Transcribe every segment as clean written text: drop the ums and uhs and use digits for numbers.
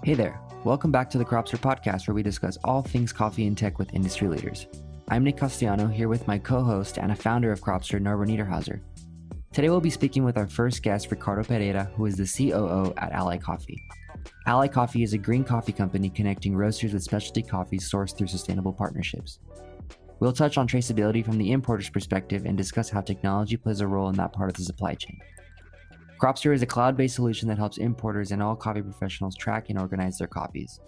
Hey there, welcome back to the Cropster podcast where we discuss all things coffee and tech with industry leaders. I'm Nick Castellano here with my co-host and a founder of Cropster, Norbert Niederhauser. Today we'll be speaking with our first guest, Ricardo Pereira, who is the COO at Ally Coffee. Ally Coffee is a green coffee company connecting roasters with specialty coffees sourced through sustainable partnerships. We'll touch on traceability from the importer's perspective and discuss how technology plays a role in that part of the supply chain. Cropster is a cloud-based solution that helps importers and all coffee professionals track and organize their coffees.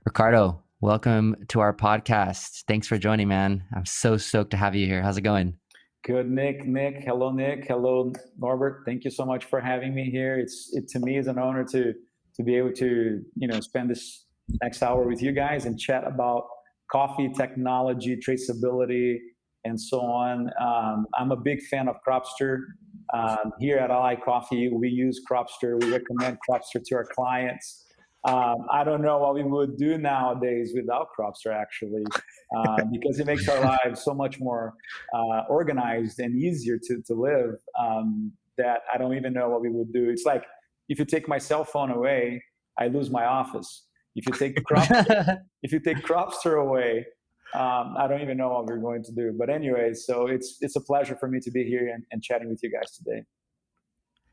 Ricardo, welcome to our podcast. Thanks for joining, man. I'm so stoked to have you here. How's it going? Good, Nick. Hello, Nick. Hello, Norbert. Thank you so much for having me here. It to me is an honor to be able to spend this next hour with you guys and chat about coffee technology, traceability, and so on. I'm a big fan of Cropster. Here at Ally Coffee, we use Cropster. We recommend Cropster to our clients. I don't know what we would do nowadays without Cropster, actually, because it makes our lives so much more organized and easier to live that I don't even know what we would do. It's like if you take my cell phone away, I lose my office. If you take Cropster away, I don't even know what we're going to do. But anyway, so it's a pleasure for me to be here and chatting with you guys today.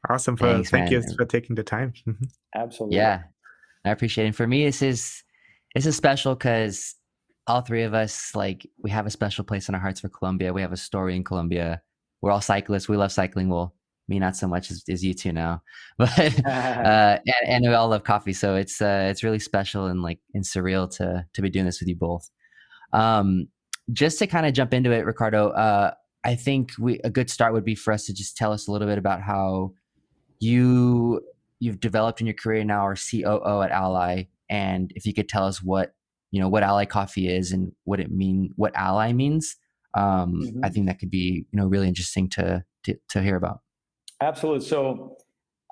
Awesome. Thank you for taking the time. Absolutely. Yeah, I appreciate it. For me, this is special because all three of us, we have a special place in our hearts for Colombia. We have a story in Colombia. We're all cyclists. We love cycling. Well, me not so much as you two now, but and we all love coffee. So it's really special and surreal to be doing this with you both. Just to kind of jump into it, Ricardo, I think a good start would be for us to just tell us a little bit about how you've developed in your career now, or COO at Ally, and if you could tell us what Ally Coffee is and what Ally means. I think that could be really interesting to hear about. Absolutely. So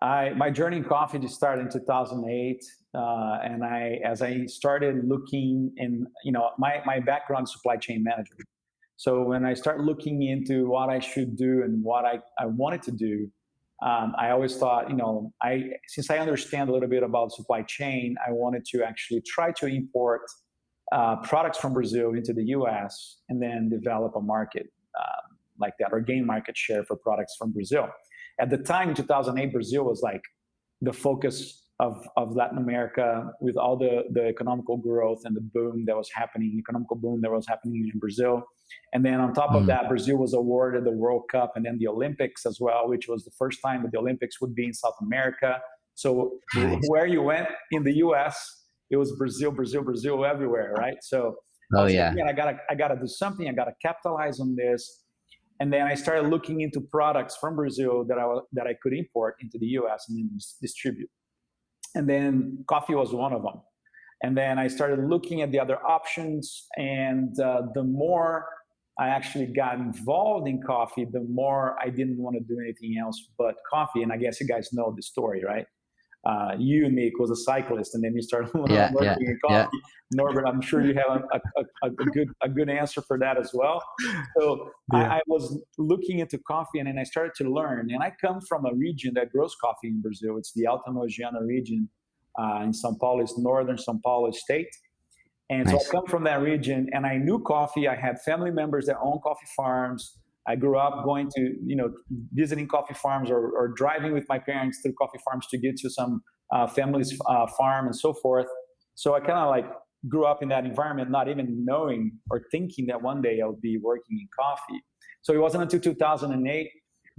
my journey in coffee just started in 2008. And as I started looking in, my background is supply chain management. So when I start looking into what I should do and what I wanted to do, I always thought, since I understand a little bit about supply chain, I wanted to actually try to import products from Brazil into the US and then develop a market like that, or gain market share for products from Brazil. At the time, in 2008, Brazil was like the focus of Latin America, with all the economical growth and the economical boom that was happening in Brazil. And then on top of that, Brazil was awarded the World Cup and then the Olympics as well, which was the first time that the Olympics would be in South America. So where you went in the US, it was Brazil, Brazil, Brazil everywhere, right? So I gotta do something. I gotta capitalize on this. And then I started looking into products from Brazil that I could import into the US and then distribute. And then coffee was one of them. And then I started looking at the other options. And the more I actually got involved in coffee, the more I didn't want to do anything else but coffee. And I guess you guys know the story, right? You, Nick, was a cyclist, and then you started working in coffee. Yeah. Norbert, I'm sure you have a good answer for that as well. So I was looking into coffee, and then I started to learn. And I come from a region that grows coffee in Brazil. It's the Alta Mogiana region in São Paulo. It's northern São Paulo state. And so I come from that region, and I knew coffee. I had family members that own coffee farms. I grew up going to, visiting coffee farms or driving with my parents through coffee farms to get to some family's farm and so forth. So I kind of grew up in that environment, not even knowing or thinking that one day I would be working in coffee. So it wasn't until 2008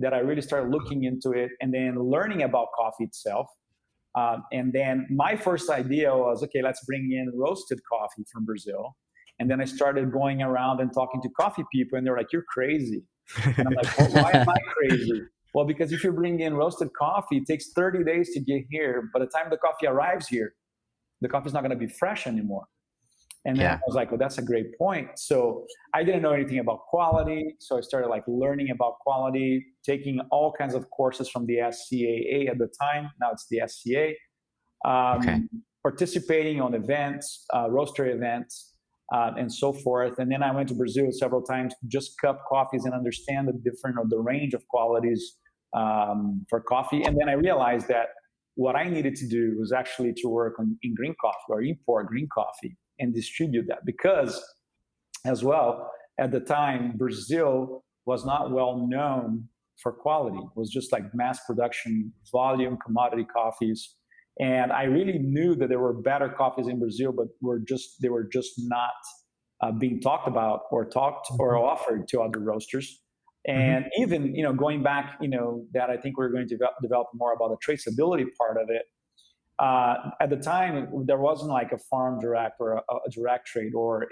that I really started looking into it and then learning about coffee itself. And then my first idea was, okay, let's bring in roasted coffee from Brazil. And then I started going around and talking to coffee people, and they're like, "You're crazy." And I'm like, well, why am I crazy? Well, because if you bring in roasted coffee, it takes 30 days to get here. By the time the coffee arrives here, the coffee's not going to be fresh anymore. And then I was like, well, that's a great point. So I didn't know anything about quality. So I started learning about quality, taking all kinds of courses from the SCAA at the time. Now it's the SCA. Participating on events, roaster events, and so forth. And then I went to Brazil several times to just cup coffees and understand the range of qualities for coffee. And then I realized that what I needed to do was actually to work in green coffee, or import green coffee and distribute that, because as well, at the time, Brazil was not well known for quality. It was just like mass production, volume, commodity coffees. And I really knew that there were better coffees in Brazil, but they were just not being talked about or offered to other roasters. And even, going back, that I think we're going to develop more about the traceability part of it. At the time, there wasn't like a farm direct or a direct trade, or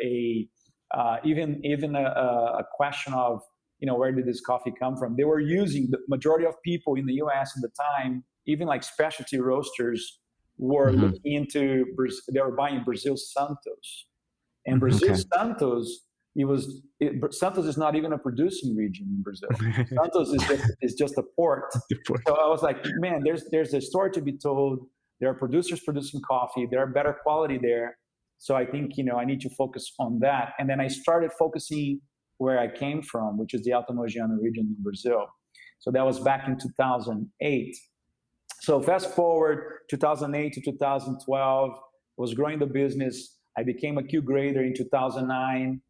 even a question of, where did this coffee come from? They were using, the majority of people in the US at the time, even like specialty roasters, were looking into, they were buying Brazil Santos. And Brazil Santos, Santos is not even a producing region in Brazil. Santos is just a port. So I was like, man, there's a story to be told. There are producers producing coffee. There are better quality there. So I think, I need to focus on that. And then I started focusing where I came from, which is the Alto Mogiana region in Brazil. So that was back in 2008. So fast forward 2008 to 2012, was growing the business. I became a Q grader in 2009,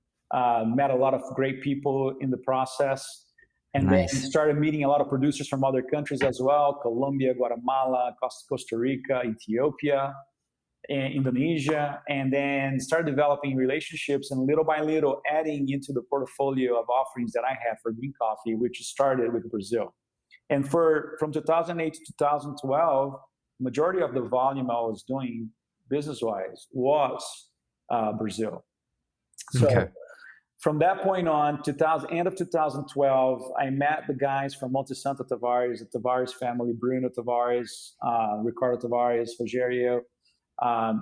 met a lot of great people in the process, and then started meeting a lot of producers from other countries as well: Colombia, Guatemala, Costa Rica, Ethiopia, and Indonesia, and then started developing relationships and little by little adding into the portfolio of offerings that I had for green coffee, which started with Brazil. And from 2008 to 2012, majority of the volume I was doing business-wise was Brazil. So from that point on, end of 2012, I met the guys from Monte Santo Tavares, the Tavares family: Bruno Tavares, Ricardo Tavares, Rogério,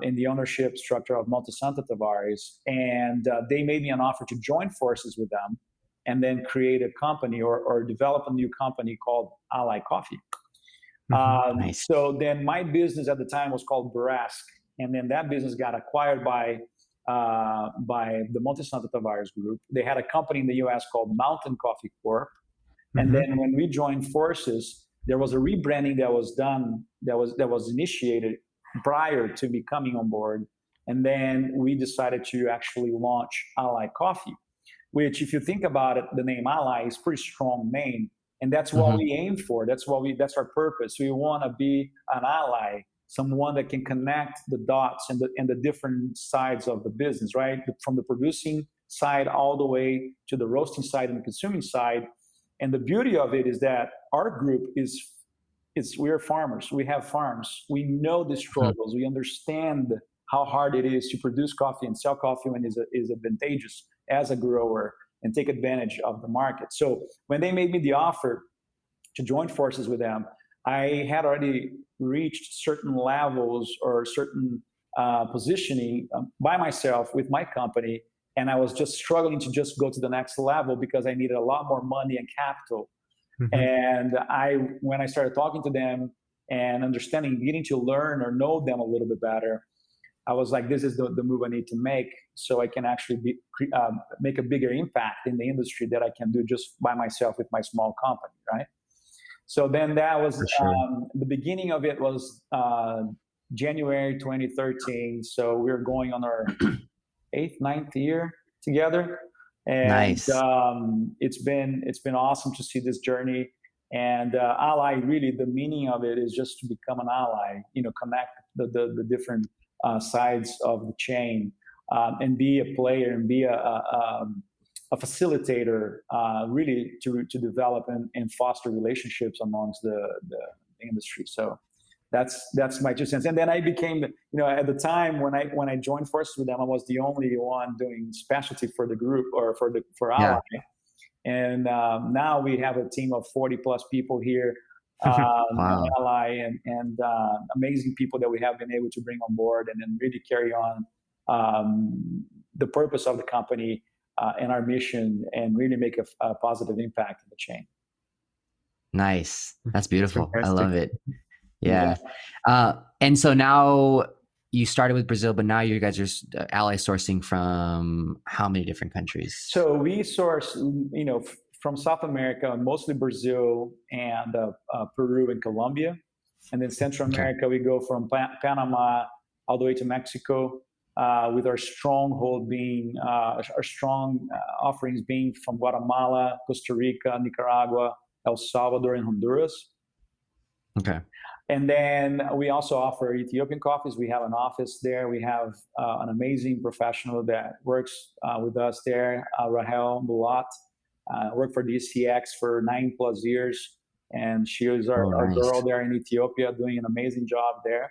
in the ownership structure of Monte Santo Tavares. And they made me an offer to join forces with them and then create a company or develop a new company called Ally Coffee. So then my business at the time was called Burasque. And then that business got acquired by the Monte Santo Tavares group. They had a company in the US called Mountain Coffee Corp. And then when we joined forces, there was a rebranding that was done, that was initiated prior to me coming on board. And then we decided to actually launch Ally Coffee, which, if you think about it, the name Ally is a pretty strong name. And that's what we aim for. That's our purpose. We want to be an ally, someone that can connect the dots and the different sides of the business, right? From the producing side all the way to the roasting side and the consuming side. And the beauty of it is that our group we're farmers. We have farms. We know the struggles. We understand how hard it is to produce coffee and sell coffee when it is advantageous as a grower and take advantage of the market. So when they made me the offer to join forces with them, I had already reached certain levels or certain positioning by myself with my company, and I was just struggling to just go to the next level because I needed a lot more money and capital. And when I started talking to them and understanding, getting to learn or know them a little bit better, I was like, this is the move I need to make so I can actually make a bigger impact in the industry that I can do just by myself with my small company, right? So then that was the beginning of it was January 2013. So we're going on our 8th, 9th year together. And it's been awesome to see this journey. And ally, really, the meaning of it is just to become an ally, connect the different sides of the chain, and be a player and be a facilitator, really to develop and foster relationships amongst the industry. So that's my 2 cents. And then I became, at the time when I joined forces with them, I was the only one doing specialty for the group or for Ally. And now we have a team of 40 plus people here, Ally, and amazing people that we have been able to bring on board and then really carry on the purpose of the company and our mission, and really make a positive impact in the chain. Nice. That's beautiful. I love it. Yeah. And so now you started with Brazil, but now you guys are Ally sourcing from how many different countries? So we source, from South America, mostly Brazil and Peru and Colombia. And then Central America, we go from Panama all the way to Mexico, with our stronghold being, our strong offerings being from Guatemala, Costa Rica, Nicaragua, El Salvador, and Honduras. Okay. And then we also offer Ethiopian coffees. We have an office there. We have an amazing professional that works with us there, Rahel Mulat, worked for DCX for 9+ years. And she is our girl there in Ethiopia, doing an amazing job there.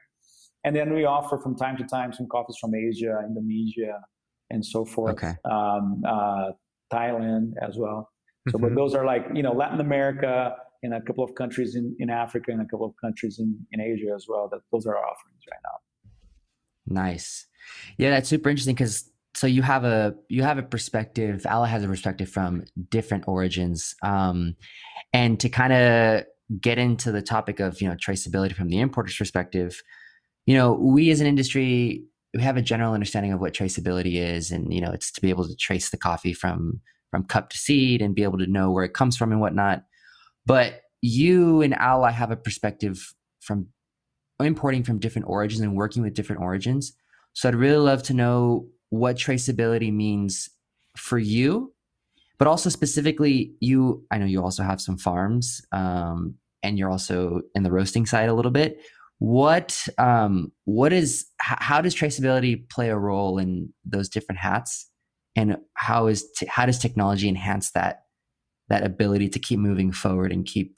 And then we offer from time to time some coffees from Asia, Indonesia, and so forth. Okay. Thailand as well. So, but those are like, Latin America, in a couple of countries in Africa, and a couple of countries in Asia as well. Those are our offerings right now. Nice. Yeah, that's super interesting because so you have a perspective. Allah has a perspective from different origins, and to kind of get into the topic of traceability from the importer's perspective. We as an industry, we have a general understanding of what traceability is, and it's to be able to trace the coffee from cup to seed and be able to know where it comes from and whatnot. But you and Ally have a perspective from importing from different origins and working with different origins. So I'd really love to know what traceability means for you, but also specifically I know you also have some farms, and you're also in the roasting side a little bit. How does traceability play a role in those different hats, and how does technology enhance that ability to keep moving forward and keep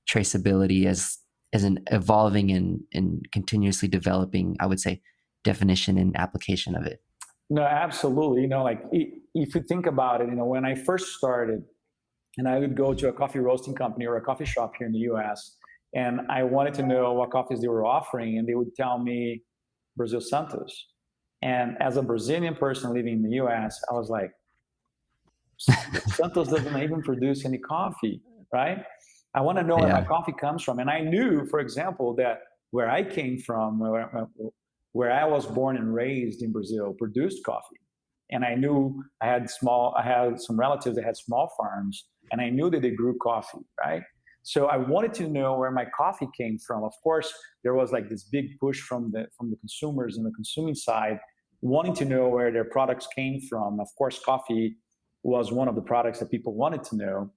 traceability as an evolving and continuously developing, I would say, definition and application of it? No, absolutely. Like if you think about it, when I first started, and I would go to a coffee roasting company or a coffee shop here in the US, and I wanted to know what coffees they were offering, and they would tell me Brazil Santos. And as a Brazilian person living in the US, I was like, Santos doesn't even produce any coffee, right? I want to know where my coffee comes from. And I knew, for example, that where I came from, where I was born and raised in Brazil, produced coffee. And I knew I had some relatives that had small farms, and I knew that they grew coffee, right? So I wanted to know where my coffee came from. Of course, there was like this big push from the consumers and the consuming side, wanting to know where their products came from. Of course, coffee was one of the products that people wanted to know.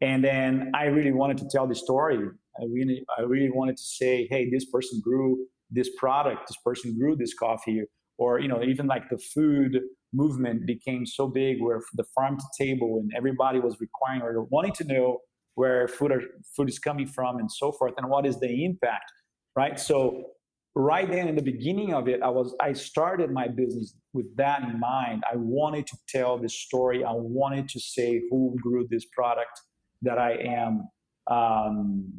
And then I really wanted to tell the story. I really wanted to say, hey, this person grew this product, this person grew this coffee, or even like the food movement became so big where the farm to table, and everybody was requiring or wanting to know where food is coming from and so forth, and what is the impact, right? So right then in the beginning of it, I started my business with that in mind. I wanted to tell the story. I wanted to say who grew this product that I am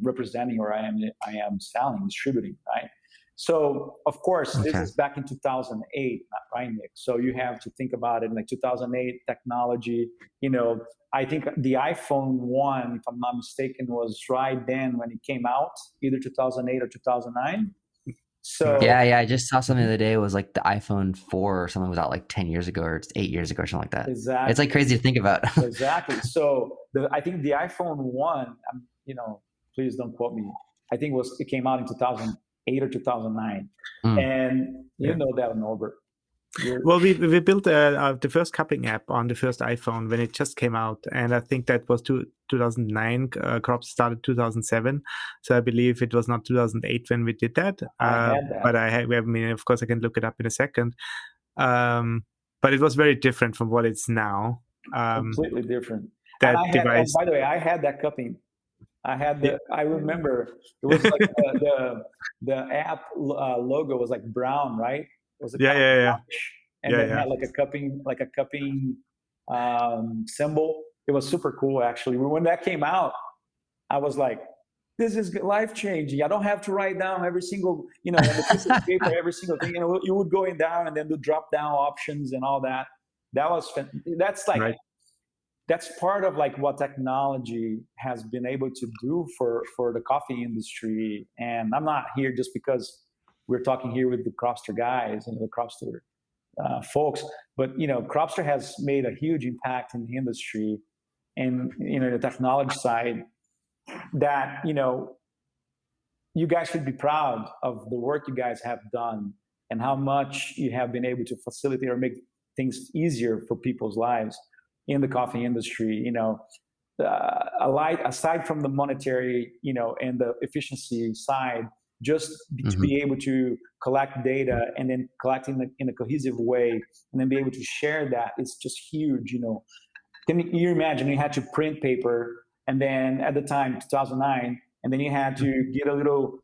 representing, or I am selling, distributing, right? So of course, this is back in 2008, right, Nick? So you have to think about it like 2008 technology. I think the iPhone 1, if I'm not mistaken, was right then when it came out, either 2008 or 2009. So yeah, I just saw something the other day. It was like the iPhone 4 or something was out like 10 years ago or 8 years ago or something like that. Exactly. It's like crazy to think about. Exactly. So I think the iPhone 1, please don't quote me. I think it came out in 2008 or 2009. And you know that, Norbert. Well, we built the first cupping app on the first iPhone when it just came out, and I think that was 2009. Cropster started 2007, so I believe it was not 2008 when we did that. I had that. But of course, I can look it up in a second. But it was very different from what it's now. Completely different. That and device. And by the way, I had that cupping. I remember it was like the app logo was like brown, right? Was it yeah. And then had like a cupping symbol. It was super cool, actually. When that came out, I was like, this is life changing. I don't have to write down every single, on the piece of paper, every single thing. You would go in down and then do drop down options and all that. That's part of like what technology has been able to do for the coffee industry. And I'm not here just because we're talking here with the Cropster guys and the Cropster folks, but Cropster has made a huge impact in the industry and the technology side, that you guys should be proud of the work you guys have done and how much you have been able to facilitate or make things easier for people's lives in the coffee industry. Aside from the monetary, and the efficiency side, just to be able to collect data and then collect in a cohesive way, and then be able to share that, it's just huge. Can you imagine you had to print paper, and then at the time, 2009, and then you had to get a little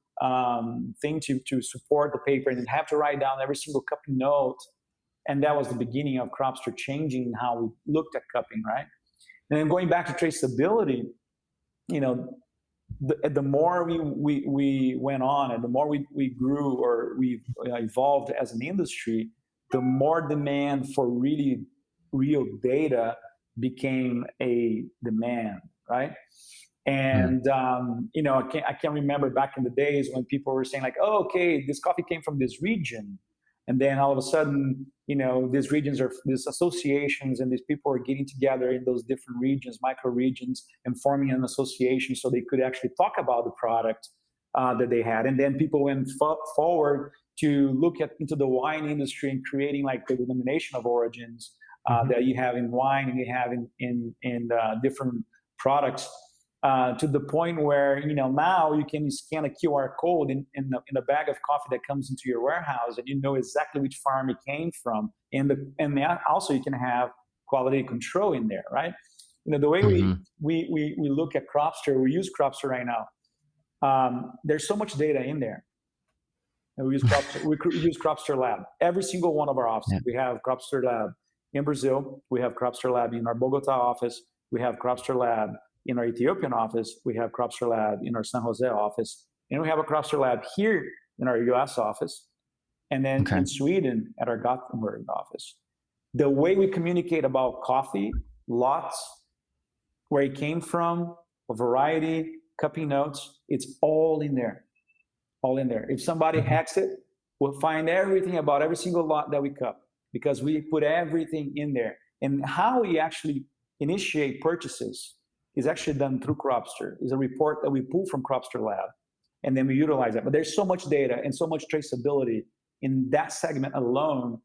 thing to support the paper, and then have to write down every single cupping note. And that was the beginning of Cropster changing how we looked at cupping, right? And then going back to traceability, the more we went on, and the more we grew, or we evolved as an industry, the more demand for really real data became a demand, right? And I can't remember back in the days when people were saying like, oh, okay, this coffee came from this region, and then all of a sudden, these regions are these associations, and these people are getting together in those different regions, micro regions, and forming an association so they could actually talk about the product that they had. And then people went forward to look into the wine industry and creating like the denomination of origins that you have in wine and you have in different products. To the point where now you can scan a QR code in a bag of coffee that comes into your warehouse, and you know exactly which farm it came from, and also you can have quality control in there, right? The way we look at Cropster, we use Cropster right now. There's so much data in there. And we use Cropster. We use Cropster Lab. Every single one of our offices. Yeah. We have Cropster Lab in Brazil. We have Cropster Lab in our Bogota office. We have Cropster Lab in our Ethiopian office. We have Cropster Lab in our San Jose office. And we have a Cropster Lab here in our US office. And then in Sweden at our Gothenburg office. The way we communicate about coffee, lots, where it came from, a variety, cupping notes, it's all in there. All in there. If somebody hacks it, we'll find everything about every single lot that we cup, because we put everything in there. And how we actually initiate purchases is actually done through Cropster. It's a report that we pull from Cropster Lab, and then we utilize that. But there's so much data and so much traceability in that segment alone.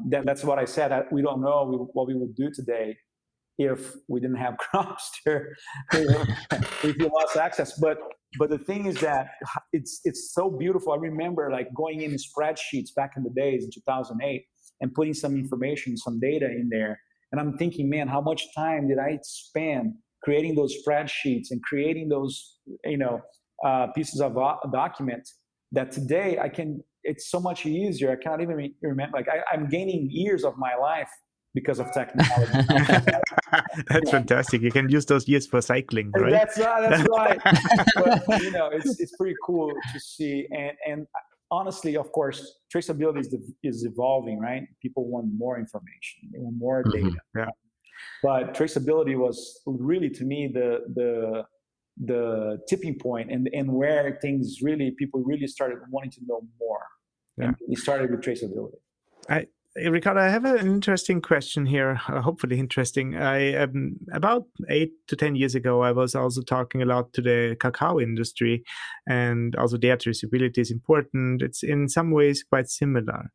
That's what I said. We don't know what we would do today if we didn't have Cropster, if we lost access. But the thing is that it's so beautiful. I remember like going in spreadsheets back in the days in 2008 and putting some information, some data in there. And I'm thinking, man, how much time did I spend creating those spreadsheets and creating those, pieces of documents that today it's so much easier. I cannot even remember. Like I'm gaining years of my life because of technology. That's fantastic. You can use those years for cycling, right? That's right. But it's pretty cool to see. And honestly, of course, traceability is evolving, right? People want more information. They want more data. Yeah. But traceability was really, to me, the tipping point, and where people really started wanting to know more. Yeah. And we started with traceability. Ricardo, I have an interesting question here, hopefully interesting. About 8 to 10 years ago, I was also talking a lot to the cacao industry, and also their traceability is important. It's in some ways quite similar.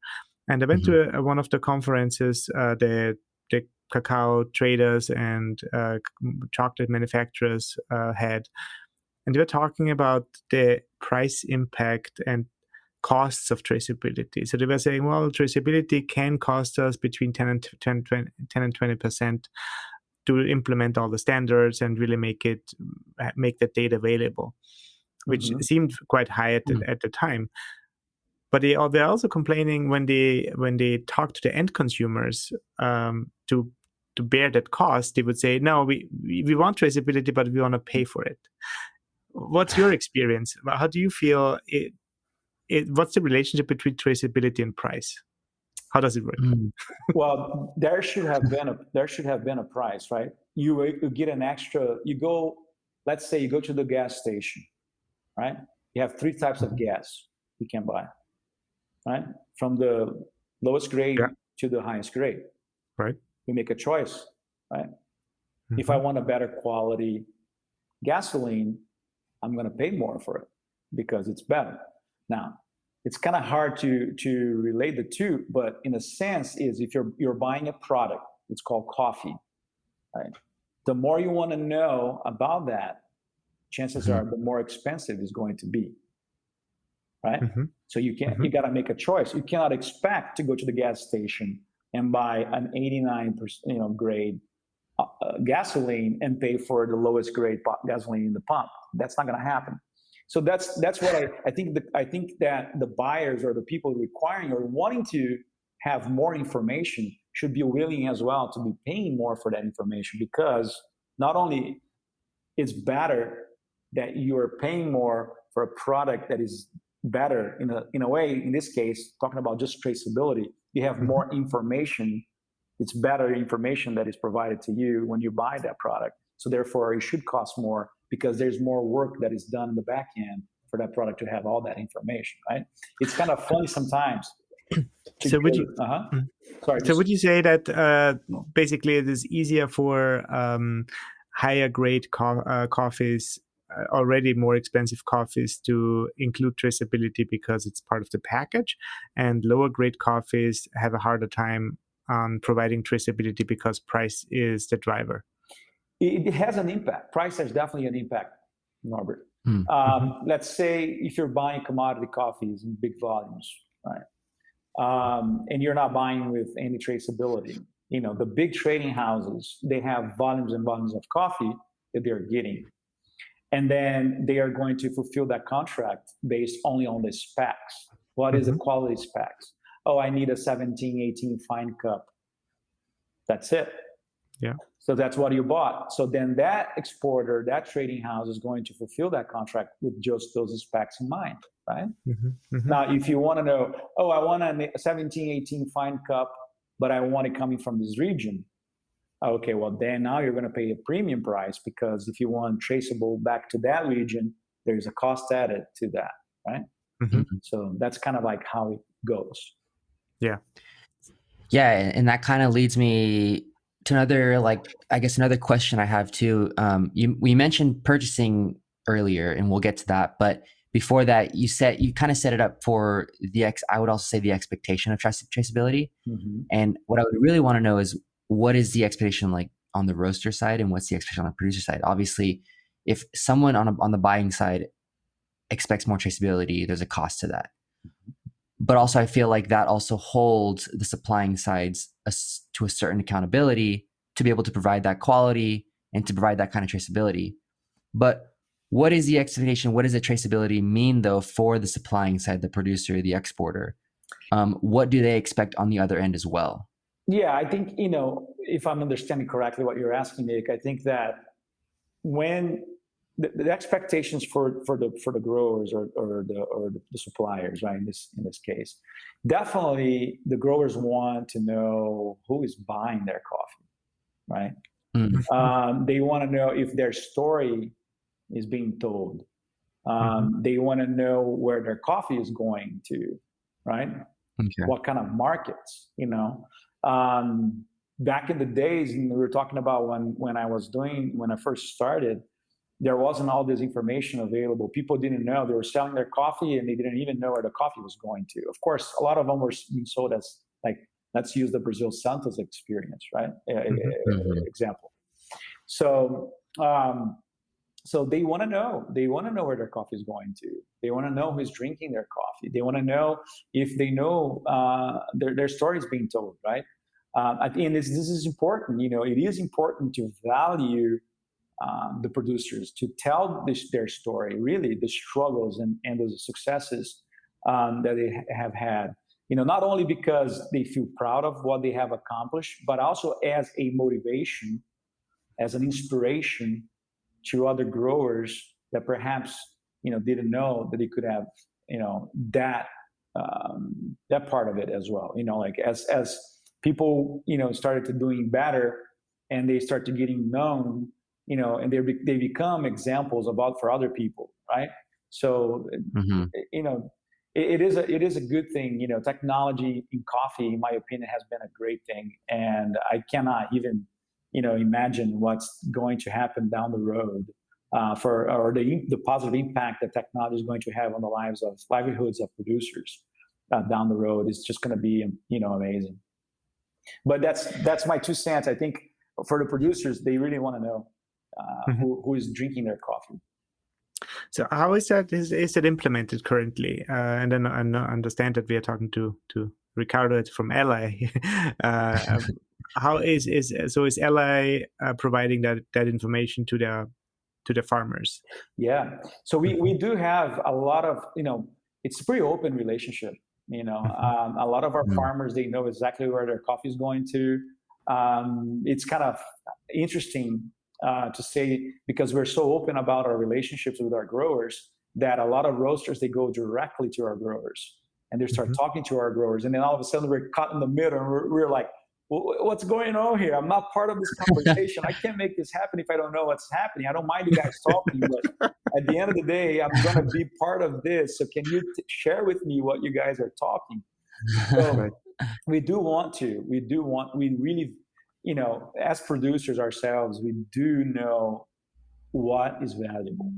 And I went to one of the conferences, the cacao traders and chocolate manufacturers had, and they were talking about the price impact and costs of traceability. So they were saying, well, traceability can cost us between 10 and 20% to implement all the standards and really make that data available, which seemed quite high at the time. But they're also complaining when they talk to the end consumers to bear that cost. They would say, no, we want traceability, but we want to pay for it. What's your experience? How do you feel what's the relationship between traceability and price? How does it work? Well, there should have been a price, right? You get an extra. Let's say you go to the gas station, right? You have 3 types of gas you can buy, right? From the lowest grade to the highest grade. Right. You make a choice, right? If I want a better quality gasoline, I'm going to pay more for it because it's better. Now, it's kind of hard to relate the two, but in a sense is if you're buying a product, it's called coffee, right? The more you want to know about that, chances are the more expensive it's going to be, right? So you got to make a choice. You cannot expect to go to the gas station and buy an 89% grade gasoline and pay for the lowest grade gasoline in the pump. That's not going to happen. So that's what I think. I think that the buyers or the people requiring or wanting to have more information should be willing as well to be paying more for that information, because not only it's better that you're paying more for a product that is better in a way. In this case, talking about just traceability, you have more information. It's better information that is provided to you when you buy that product. So therefore, it should cost more because there's more work that is done in the back end for that product to have all that information, right? It's kind of funny sometimes. So would you? Sorry. So would you say that basically it is easier for higher grade coffees, already more expensive coffees, to include traceability because it's part of the package, and lower grade coffees have a harder time on providing traceability because price is the driver? It has an impact. Price has definitely an impact, Norbert. Let's say if you're buying commodity coffees in big volumes, right? And you're not buying with any traceability. The big trading houses, they have volumes and volumes of coffee that they're getting. And then they are going to fulfill that contract based only on the specs. What is the quality specs? Oh, I need a 17, 18 fine cup. That's it. Yeah. So that's what you bought. So then that exporter, that trading house is going to fulfill that contract with just those specs in mind, right? Now, if you want to know, oh, I want a 17, 18 fine cup, but I want it coming from this region. Okay, well, then now you're going to pay a premium price, because if you want traceable back to that region, there's a cost added to that, right? So that's kind of like how it goes. Yeah. Yeah, and that kind of leads me to another question I have too. We mentioned purchasing earlier, and we'll get to that. But before that, you kind of set it up for I would also say the expectation of traceability. And what I would really want to know is, what is the expectation like on the roaster side, and what's the expectation on the producer side? Obviously, if someone on the buying side expects more traceability, there's a cost to that. But also, I feel like that also holds the supplying sides to a certain accountability to be able to provide that quality and to provide that kind of traceability. But what is the expectation? What does the traceability mean, though, for the supplying side, the producer, the exporter? What do they expect on the other end as well? Yeah, I think, if I'm understanding correctly what you're asking, Nick, I think that when the expectations for the growers or the suppliers, right? In this case, definitely the growers want to know who is buying their coffee, right? They want to know if their story is being told. They want to know where their coffee is going to, right? Okay. What kind of markets, back in the days, we were talking about when I first started, there wasn't all this information available. People didn't know. They were selling their coffee and they didn't even know where the coffee was going to. Of course, a lot of them were being sold as, like, let's use the Brazil Santos experience, right? Example. So they want to know. They want to know where their coffee is going to. They want to know who's drinking their coffee. They want to know if they know their story is being told, right? I think this is important. It is important to value the producers, to tell their story, really the struggles and the successes that they have had. Not only because they feel proud of what they have accomplished, but also as a motivation, as an inspiration to other growers that perhaps didn't know that they could have that part of it as well. Like as people started to doing better and they start to getting known, and they become examples for other people, right? So it is a good thing. Technology in coffee, in my opinion, has been a great thing, and I cannot even imagine what's going to happen down the road or the positive impact that technology is going to have on the livelihoods of producers down the road is just going to be, amazing. But that's my 2 cents. I think for the producers, they really want to know who is drinking their coffee. So how is it implemented currently? And then I understand that we are talking to Ricardo from LA. How is LA providing that information to the farmers? Yeah, so we do have a lot of, it's a pretty open relationship. A lot of our farmers, they know exactly where their coffee is going to. It's kind of interesting to say, because we're so open about our relationships with our growers, that a lot of roasters, they go directly to our growers and they start talking to our growers, and then all of a sudden we're caught in the middle, and we're like, what's going on here? I'm not part of this conversation. I can't make this happen if I don't know what's happening. I don't mind you guys talking, but at the end of the day, I'm going to be part of this. So can you share with me what you guys are talking? So we really, as producers ourselves, we do know what is valuable.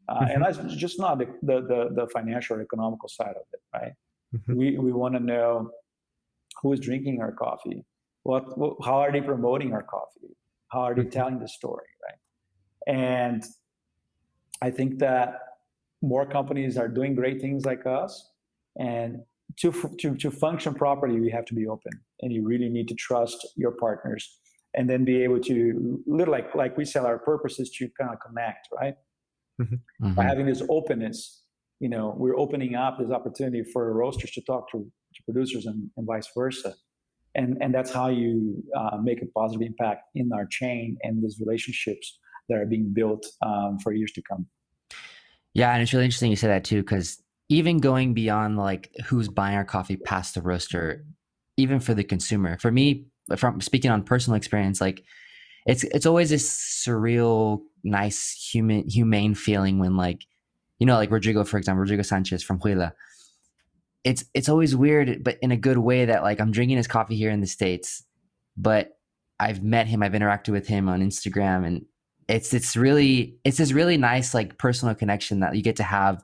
And that's just not the financial or economical side of it, right? We want to know who is drinking our coffee. How are they promoting our coffee? How are they telling the story, right? And I think that more companies are doing great things like us. And to function properly, we have to be open, and you really need to trust your partners, and then be able to, like we said, our purpose is to kind of connect, right? By having this openness, we're opening up this opportunity for roasters to talk to producers and vice versa. And that's how you make a positive impact in our chain and these relationships that are being built for years to come. Yeah, and it's really interesting you say that too, because even going beyond like who's buying our coffee past the roaster, even for the consumer, for me, from speaking on personal experience, like it's always this surreal, nice, humane feeling when, like, like Rodrigo, for example, Rodrigo Sanchez from Huila. It's always weird, but in a good way, that like I'm drinking his coffee here in the States, but I've met him, I've interacted with him on Instagram, and it's this really nice, like, personal connection that you get to have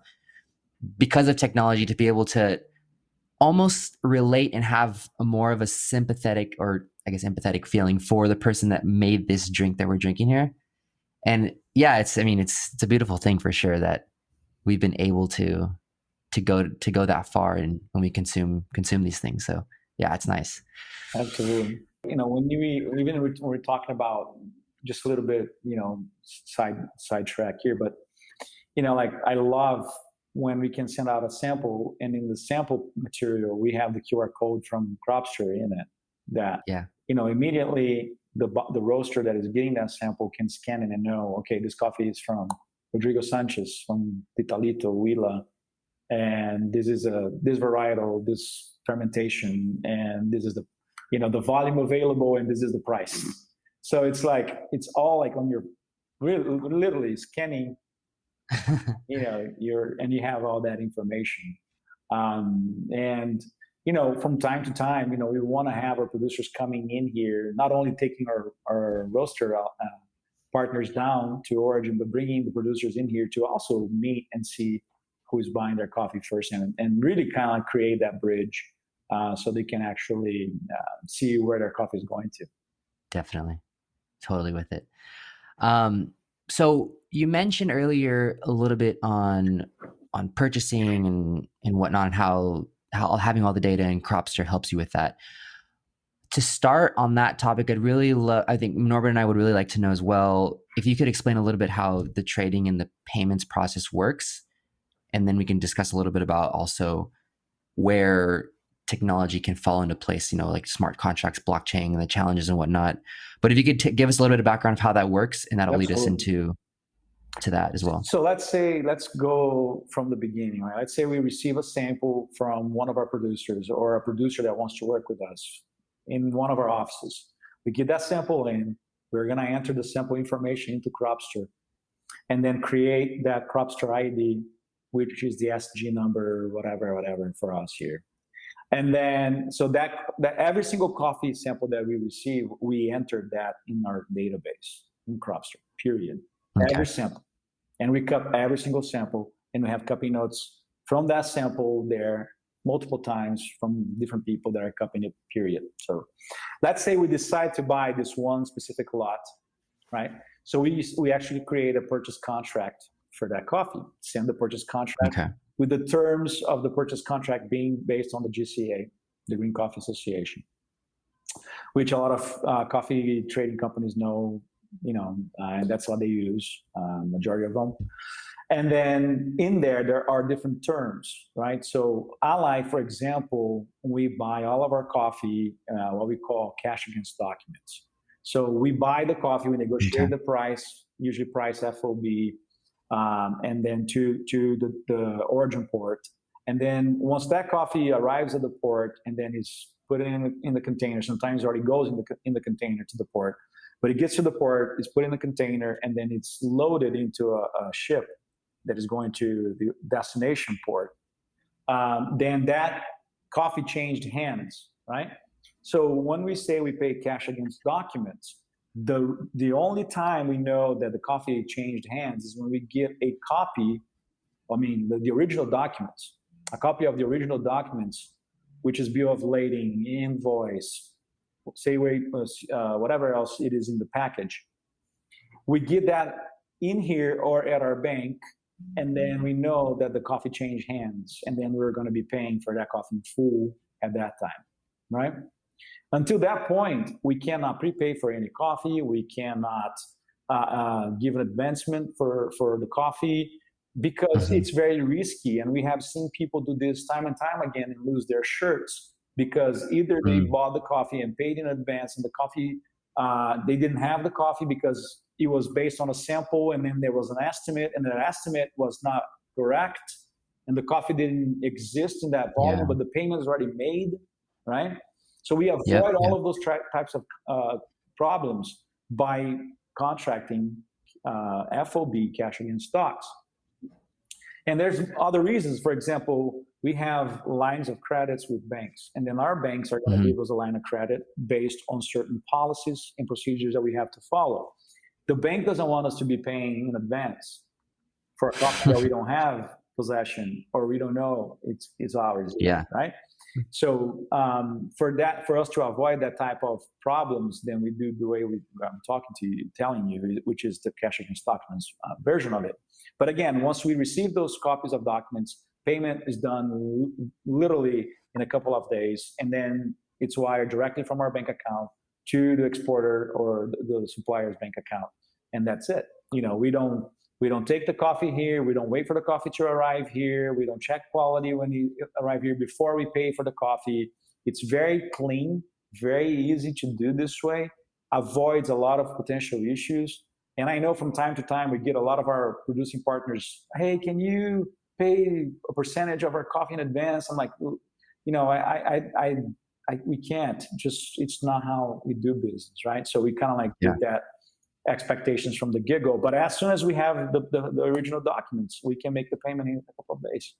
because of technology, to be able to almost relate and have a more of a sympathetic, or I guess empathetic, feeling for the person that made this drink that we're drinking here. And yeah, it's a beautiful thing for sure that we've been able to go that far, and when we consume these things. So yeah, it's nice. Absolutely. When we're talking about, just a little bit, sidetrack here, but like, I love when we can send out a sample, and in the sample material we have the QR code from Cropster in it, that immediately the roaster that is getting that sample can scan it and know, okay, this coffee is from Rodrigo Sanchez from Pitalito, Huila, and this is this varietal, this fermentation, and this is the volume available, and this is the price. So it's like, it's all like on your, literally scanning, and you have all that information. And from time to time, we want to have our producers coming in here, not only taking our roaster partners down to origin, but bringing the producers in here to also meet and see who's buying their coffee first, and really kind of create that bridge so they can actually see where their coffee is going to. Definitely. Totally with it. So you mentioned earlier a little bit on purchasing and whatnot, and how having all the data in Cropster helps you with that. To start on that topic, I'd really I think Norbert and I would really like to know as well, if you could explain a little bit how the trading and the payments process works, and then we can discuss a little bit about also where technology can fall into place, like smart contracts, blockchain, and the challenges and whatnot. But if you could give us a little bit of background of how that works, and that'll lead us into that as well. So let's go from the beginning, right? Let's say we receive a sample from one of our producers, or a producer that wants to work with us in one of our offices. We get that sample in, we're going to enter the sample information into Cropster, and then create that Cropster ID, which is the SG number, whatever for us here. And then, so that every single coffee sample that we receive, we enter that in our database in Cropster, period. Okay. Every sample. And we cup every single sample, and we have cupping notes from that sample there multiple times from different people that are cupping it, period. So let's say we decide to buy this one specific lot, right? So we actually create a purchase contract for that coffee, send the purchase contract with the terms of the purchase contract being based on the GCA, the Green Coffee Association, which a lot of coffee trading companies know, and that's what they use, majority of them. And then in there are different terms, right? So Ally, for example, we buy all of our coffee, what we call cash against documents. So we buy the coffee, we negotiate the price, usually price FOB, and then to the origin port. And then once that coffee arrives at the port and then is put in the container, sometimes it already goes in the container to the port, but it gets to the port, it's put in the container, and then it's loaded into a ship that is going to the destination port. Then that coffee changed hands, right? So when we say we pay cash against documents, the only time we know that the coffee changed hands is when we get a copy, the original documents, a copy of the original documents, which is bill of lading, invoice, say whatever else it is in the package. We get that in here or at our bank, and then we know that the coffee changed hands, and then we're going to be paying for that coffee in full at that time, right? Until that point, we cannot prepay for any coffee. We cannot give an advancement for the coffee because it's very risky. And we have seen people do this time and time again and lose their shirts because either they bought the coffee and paid in advance, and the coffee, they didn't have the coffee because it was based on a sample, and then there was an estimate, and that estimate was not correct, and the coffee didn't exist in that volume, but the payment is already made, right? So we avoid all of those types of problems by contracting FOB, cash against stocks. And there's other reasons. For example, we have lines of credits with banks, and then our banks are going to give us a line of credit based on certain policies and procedures that we have to follow. The bank doesn't want us to be paying in advance for a coffee that we don't have possession or we don't know it's ours, right? So for us to avoid that type of problems, then we do the way I'm talking to you, telling you, which is the cash against documents version of it. But again, once we receive those copies of documents, payment is done literally in a couple of days, and then it's wired directly from our bank account to the exporter or the supplier's bank account, and that's it. We don't take the coffee here. We don't wait for the coffee to arrive here. We don't check quality when you arrive here before we pay for the coffee. It's very clean, very easy to do this way, avoids a lot of potential issues. And I know from time to time, we get a lot of our producing partners, hey, can you pay a percentage of our coffee in advance? I'm like, we can't. It's not how we do business, right? So we kind of get that expectations from the get-go. But as soon as we have the original documents, we can make the payment in a couple of days.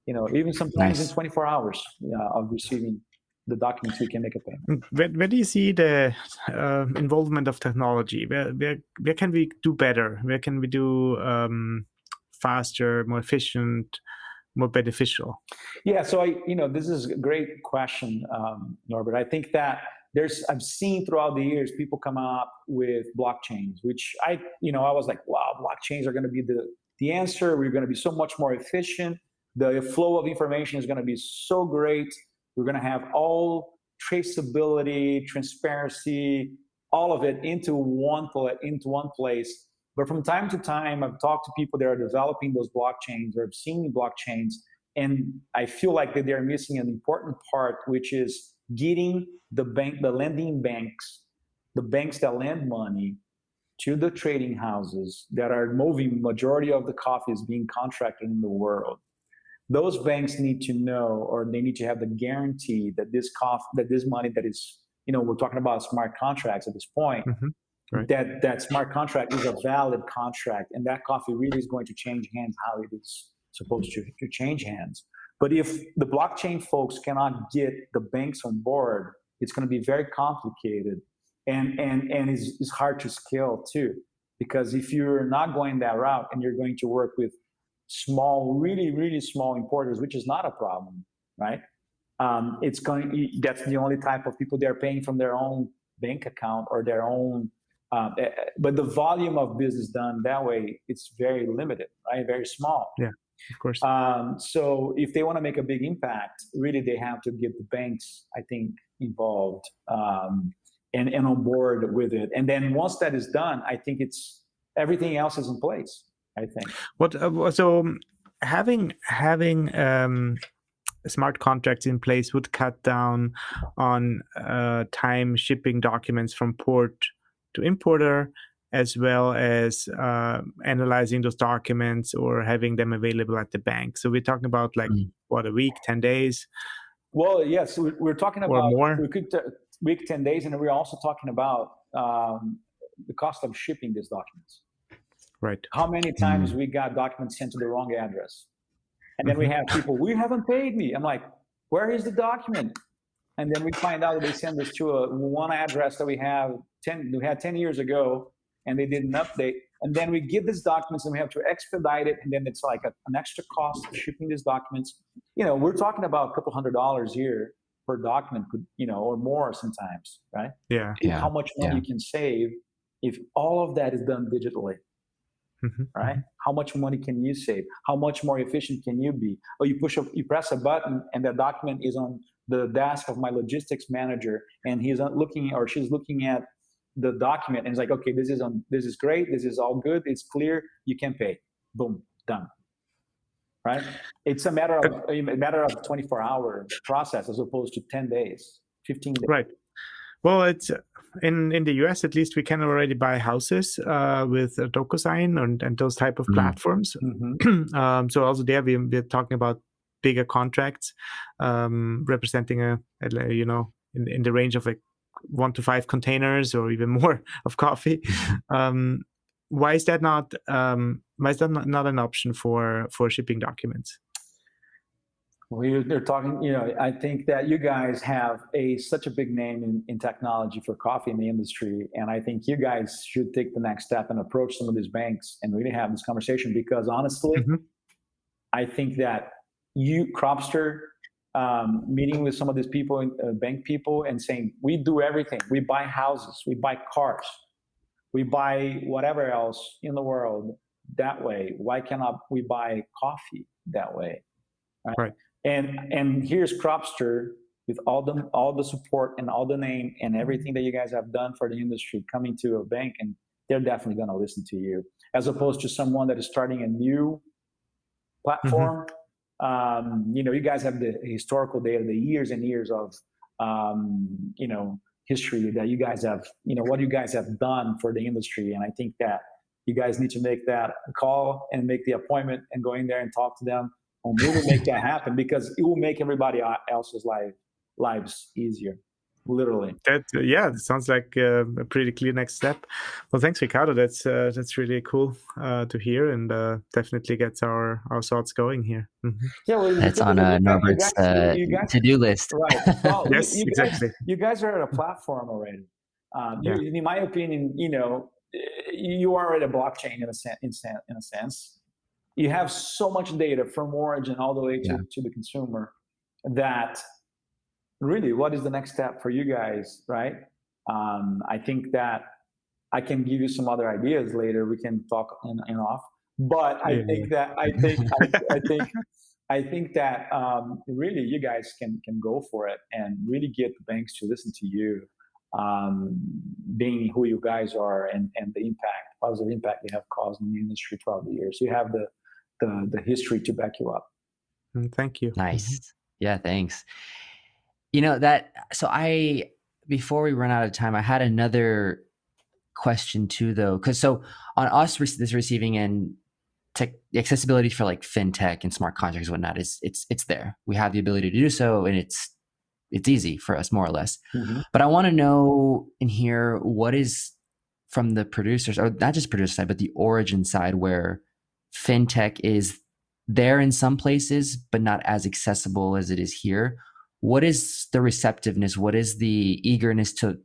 Even sometimes in 24 hours of receiving the documents, we can make a payment. Where do you see the involvement of technology? Where can we do better? Where can we do faster, more efficient, more beneficial? Yeah, so this is a great question, Norbert. I think that I've seen throughout the years people come up with blockchains, which I was like, wow, blockchains are going to be the answer. We're going to be so much more efficient. The flow of information is going to be so great. We're going to have all traceability, transparency, all of it into one place. But from time to time, I've talked to people that are developing those blockchains or have seen blockchains, and I feel like that they're missing an important part, which is getting the lending banks, the banks that lend money to the trading houses that are moving majority of the coffees being contracted in the world. Those banks need to know, or they need to have the guarantee that this money that is, we're talking about smart contracts at this point, right, that smart contract is a valid contract, and that coffee really is going to change hands how it is supposed to change hands. But if the blockchain folks cannot get the banks on board, it's going to be very complicated, and it's hard to scale too. Because if you're not going that route and you're going to work with small, really, really small importers, which is not a problem, right? That's the only type of people they're paying from their own bank account or their own. But the volume of business done that way, it's very limited, right? Very small. Yeah, of course. So if they want to make a big impact, really they have to get the banks, I think, involved and on board with it. And then once that is done, I think everything else is in place, I think. So having smart contracts in place would cut down on time shipping documents from port to importer, as well as analyzing those documents or having them available at the bank. So we're talking about like a week, 10 days? Well, yes, we're talking about or more. We could week, 10 days, and we're also talking about the cost of shipping these documents. Right. How many times we got documents sent to the wrong address? And then we have people, we haven't paid me. I'm like, where is the document? And then we find out that they send us to one address that we had 10 years ago, and they didn't update. And then we get these documents and we have to expedite it. And then it's like an extra cost of shipping these documents. We're talking about a couple $100 here per document, or more sometimes, right? Yeah. How much money you can save if all of that is done digitally. Right? How much money can you save? How much more efficient can you be? Or you press a button, and the document is on the desk of my logistics manager, and he's looking, or she's looking at the document, and it's like, okay, this is great, this is all good, it's clear, you can pay. Boom, done. Right? It's a matter of 24-hour process as opposed to 10 days, 15 days. Right. Well, it's in the US, at least, we can already buy houses with DocuSign and those type of platforms. So also there we're talking about bigger contracts, representing in the range of like 1 to 5 containers or even more of coffee. Why is that not an option for shipping documents? They're talking, I think that you guys have such a big name in technology for coffee in the industry. And I think you guys should take the next step and approach some of these banks and really have this conversation, because honestly, I think that Cropster, meeting with some of these people, bank people, and saying, we do everything. We buy houses, we buy cars, we buy whatever else in the world that way. Why cannot we buy coffee that way? Right. And here's Cropster with all the support and all the name and everything that you guys have done for the industry coming to a bank, and they're definitely going to listen to you, as opposed to someone that is starting a new platform. You guys have the historical data, the years and years of history that you guys have, what you guys have done for the industry. And I think that you guys need to make that call and make the appointment and go in there and talk to them and really make that happen, because it will make everybody else's lives easier, literally. That sounds like a pretty clear next step. Well, thanks, Ricardo. That's really cool to hear, and definitely gets our thoughts going here. Yeah, well, that's on Norbert's to-do list. Right. Well, yes, exactly. You guys are at a platform already. In my opinion, you are at a blockchain in a sense. You have so much data from origin all the way to the consumer, that really, what is the next step for you guys, right? I think that I can give you some other ideas later. We can talk in off. But I think that really you guys can go for it and really get the banks to listen to you, being who you guys are, and the positive impact you have caused in the industry throughout the years. You have the history to back you up. Thank you. Nice. Yeah, thanks. Before we run out of time, I had another question too, though, because on us, this receiving end, accessibility for like fintech and smart contracts and whatnot it's there. We have the ability to do so, and it's easy for us, more or less. But I want to know in here, what is from the producers, or not just producer side, but the origin side, where fintech is there in some places, but not as accessible as it is here. What is the receptiveness? What is the eagerness to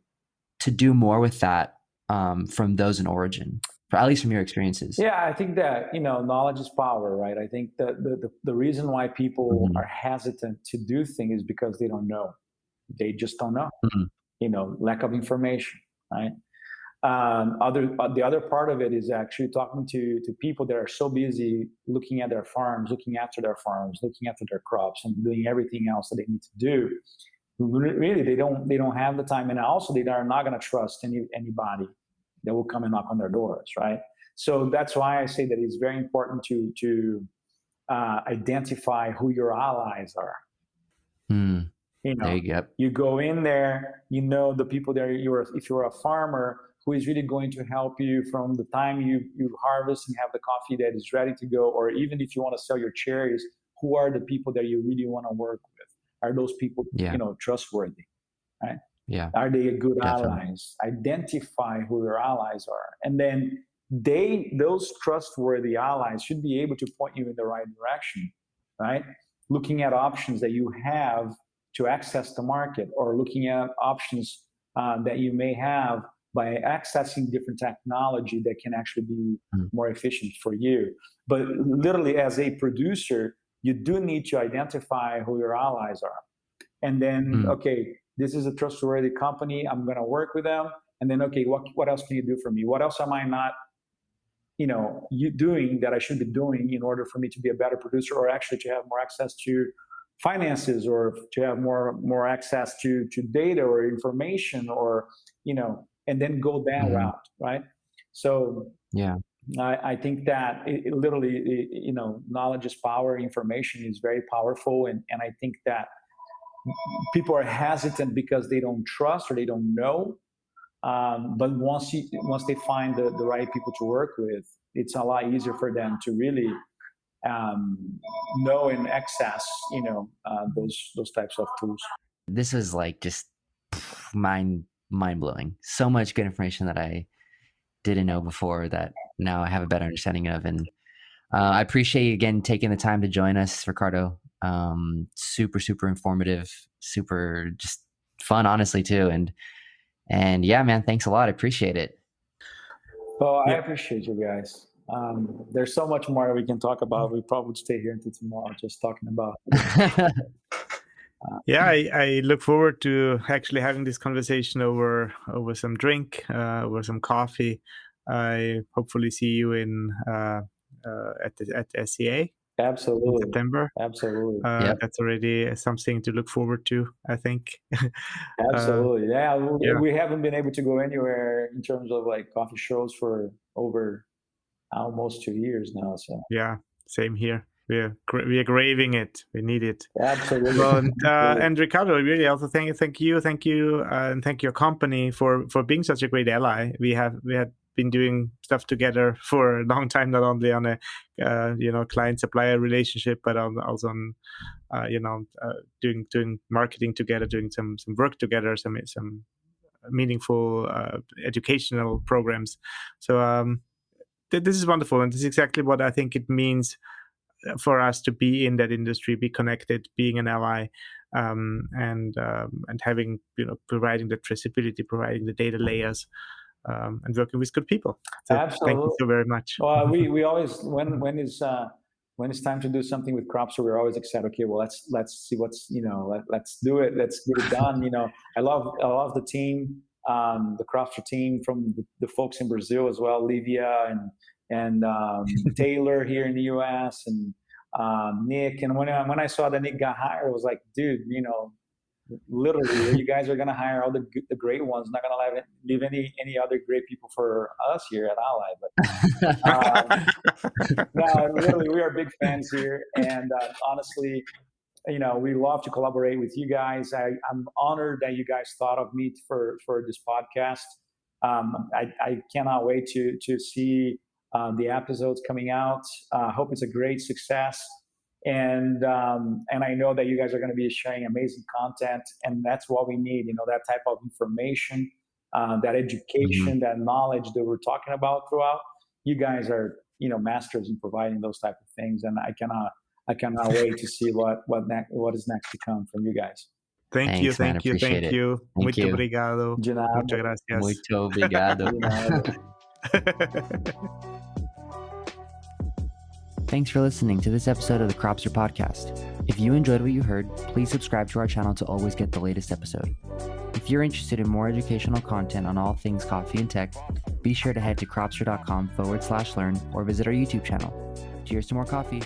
do more with that from those in origin, at least from your experiences? Yeah, I think that, knowledge is power, right? I think that the reason why people Mhm. are hesitant to do things is because they don't know. They just don't know. Mhm. Lack of information, right? The other part of it is actually talking to people that are so busy looking at their farms, looking after their farms, looking after their crops, and doing everything else that they need to do. Really, they don't have the time, and also they are not going to trust anybody that will come and knock on their doors, right? So that's why I say that it's very important to identify who your allies are. Mm. You There know, you go. you go in there, the people there. If you're a farmer who is really going to help you from the time you harvest and have the coffee that is ready to go, or even if you want to sell your cherries, who are the people that you really want to work with? Are those people, Yeah. trustworthy, right? Yeah. Are they good Definitely. allies? Identify who your allies are, and then those trustworthy allies should be able to point you in the right direction, right? Looking at options that you have to access the market, or looking at options that you may have by accessing different technology that can actually be Mm. more efficient for you. But literally, as a producer, you do need to identify who your allies are. And then, Mm. okay, this is a trustworthy company. I'm going to work with them. And then, okay, what else can you do for me? What else am I not, you doing that I should be doing in order for me to be a better producer, or actually to have more access to finances, or to have more access to data or information, or and then go that Mhm. route, right? So Yeah. I think that it literally, knowledge is power. Information is very powerful, and I think that people are hesitant because they don't trust or they don't know. But once they find the right people to work with, it's a lot easier for them to really know and access, those types of tools. This was like just mind blowing. So much good information that I didn't know before that now I have a better understanding of. And I appreciate you again taking the time to join us, Ricardo. Super informative, super just fun, honestly too. And yeah, man, thanks a lot. I appreciate it. Well, I Yeah. appreciate you guys. There's so much more we can talk about. We probably would stay here until tomorrow just talking about. Yeah, I look forward to actually having this conversation over some drink, over some coffee. I hopefully see you in at SCA in Absolutely, September. absolutely, Yep. That's already something to look forward to, I think. absolutely. Yeah, Yeah. we haven't been able to go anywhere in terms of like coffee shows for over almost 2 years now. So Yeah, same here. We are craving it. We need it. absolutely. Well, Absolutely. and Ricardo, really also thank you, and thank your company for being such a great ally. We had been doing stuff together for a long time, not only on a client supplier relationship, but also on doing marketing together, doing some work together, some meaningful educational programs. So this is wonderful, and this is exactly what I think it means for us to be in that industry, be connected, being an ally, and having providing the traceability, providing the data layers, and working with good people. So thank you Absolutely. so very much. Well, we always when it's time to do something with Cropster, we're always excited. Okay, well let's see what's let's do it. Let's get it done. I love the team, the Cropster team, from the folks in Brazil as well, Livia and Taylor here in the U.S. and Nick. And when I saw that Nick got hired, I was like, dude, literally, you guys are going to hire all the great ones. Not going to leave any other great people for us here at Ally. But no, literally, we are big fans here, and honestly, we love to collaborate with you guys. I'm honored that you guys thought of me for this podcast. I cannot wait to see the episodes coming out. Hope it's a great success. And I know that you guys are going to be sharing amazing content, and that's what we need. That type of information, that education, that knowledge that we're talking about throughout. You guys are masters in providing those type of things. And I cannot wait to see what is next to come from you guys. Thank you. Thank you. Muito obrigado. De nada. Muchas gracias. Muito obrigado. De nada. Thanks for listening to this episode of the Cropster podcast. If you enjoyed what you heard, please subscribe to our channel to always get the latest episode. If you're interested in more educational content on all things coffee and tech, be sure to head to cropster.com/learn or visit our YouTube channel. Cheers to more coffee.